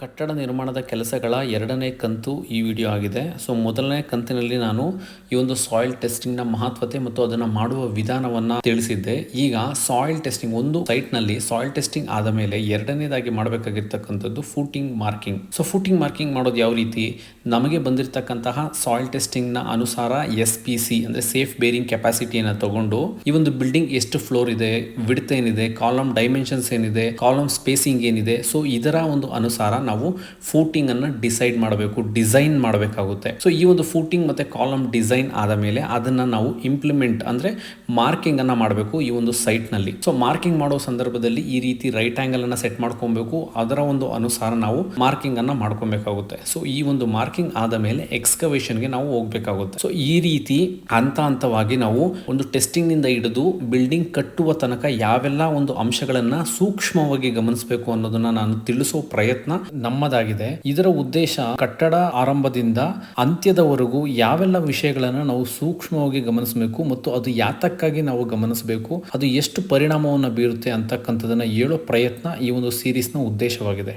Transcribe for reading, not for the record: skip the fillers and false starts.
ಕಟ್ಟಡ ನಿರ್ಮಾಣದ ಕೆಲಸಗಳ ಎರಡನೇ ಕಂತು ಈ ವಿಡಿಯೋ ಆಗಿದೆ. ಸೊ ಮೊದಲನೇ ಕಂತಿನಲ್ಲಿ ನಾನು ಈ ಒಂದು ಸಾಯಿಲ್ ಟೆಸ್ಟಿಂಗ್ನ ಮಹತ್ವತೆ ಮತ್ತು ಅದನ್ನು ಮಾಡುವ ವಿಧಾನವನ್ನು ತಿಳಿಸಿದ್ದೆ. ಈಗ ಸಾಯಿಲ್ ಟೆಸ್ಟಿಂಗ್, ಒಂದು ಸೈಟ್ನಲ್ಲಿ ಸಾಯಿಲ್ ಟೆಸ್ಟಿಂಗ್ ಆದ ಮೇಲೆ ಎರಡನೇದಾಗಿ ಮಾಡಬೇಕಾಗಿರ್ತಕ್ಕಂಥದ್ದು footing marking. So footing marking ಮಾಡೋದು ಯಾವ ರೀತಿ? ನಮಗೆ ಬಂದಿರತಕ್ಕಂತಹ ಸಾಯಿಲ್ ಟೆಸ್ಟಿಂಗ್ನ ಅನುಸಾರ SPC ಅಂದರೆ ಸೇಫ್ ಬೇರಿಂಗ್ ಕೆಪಾಸಿಟಿಯನ್ನು ತಗೊಂಡು ಈ ಒಂದು ಬಿಲ್ಡಿಂಗ್ ಎಷ್ಟು ಫ್ಲೋರ್ ಇದೆ, ವಿಡ್ತ್ ಏನಿದೆ, ಕಾಲಮ್ ಡೈಮೆನ್ಷನ್ಸ್ ಏನಿದೆ, ಕಾಲಮ್ ಸ್ಪೇಸಿಂಗ್ ಏನಿದೆ, ಸೊ ಇದರ ಒಂದು ಅನುಸಾರ ನಾವು ಫೂಟಿಂಗ್ ಅನ್ನು ಡಿಸೈಡ್ ಮಾಡಬೇಕು, ಡಿಸೈನ್ ಮಾಡಬೇಕಾಗುತ್ತೆ. ಸೊ ಈ ಒಂದು ಫೂಟಿಂಗ್ ಮತ್ತೆ ಕಾಲಮ್ ಡಿಸೈನ್ ಆದ ಮೇಲೆ ಅದನ್ನ ನಾವು ಇಂಪ್ಲಿಮೆಂಟ್ ಅಂದ್ರೆ ಮಾರ್ಕಿಂಗ್ ಅನ್ನ ಮಾಡಬೇಕು ಈ ಒಂದು ಸೈಟ್ ನಲ್ಲಿ. ಸೊ ಮಾರ್ಕಿಂಗ್ ಮಾಡೋ ಸಂದರ್ಭದಲ್ಲಿ ಈ ರೀತಿ ರೈಟ್ ಆಂಗಲ್ ಅನ್ನ ಸೆಟ್ ಮಾಡ್ಕೊಬೇಕು. ಅದರ ಒಂದು ಅನುಸಾರ ನಾವು ಮಾರ್ಕಿಂಗ್ ಅನ್ನ ಮಾಡ್ಕೊಬೇಕಾಗುತ್ತೆ. ಸೊ ಈ ಒಂದು ಮಾರ್ಕಿಂಗ್ ಆದ ಮೇಲೆ ಎಕ್ಸ್ಕವೇಷನ್ ಗೆ ನಾವು ಹೋಗ್ಬೇಕಾಗುತ್ತೆ. ಸೊ ಈ ರೀತಿ ಹಂತ ಹಂತವಾಗಿ ನಾವು ಒಂದು ಟೆಸ್ಟಿಂಗ್ ನಿಂದ ಹಿಡಿದು ಬಿಲ್ಡಿಂಗ್ ಕಟ್ಟುವ ತನಕ ಯಾವೆಲ್ಲ ಒಂದು ಅಂಶಗಳನ್ನ ಸೂಕ್ಷ್ಮವಾಗಿ ಗಮನಿಸಬೇಕು ಅನ್ನೋದನ್ನ ನಾನು ತಿಳಿಸೋ ಪ್ರಯತ್ನ ನಮ್ಮದಾಗಿದೆ. ಇದರ ಉದ್ದೇಶ ಕಟ್ಟಡ ಆರಂಭದಿಂದ ಅಂತ್ಯದವರೆಗೂ ಯಾವೆಲ್ಲ ವಿಷಯಗಳನ್ನು ನಾವು ಸೂಕ್ಷ್ಮವಾಗಿ ಗಮನಿಸಬೇಕು ಮತ್ತು ಅದು ಯಾತಕ್ಕಾಗಿ ನಾವು ಗಮನಿಸಬೇಕು, ಅದು ಎಷ್ಟು ಪರಿಣಾಮವನ್ನು ಬೀರುತ್ತೆ ಅಂತಕ್ಕಂಥದನ್ನ ಹೇಳೋ ಪ್ರಯತ್ನ ಈ ಒಂದು ಸೀರೀಸ್ನ ಉದ್ದೇಶವಾಗಿದೆ.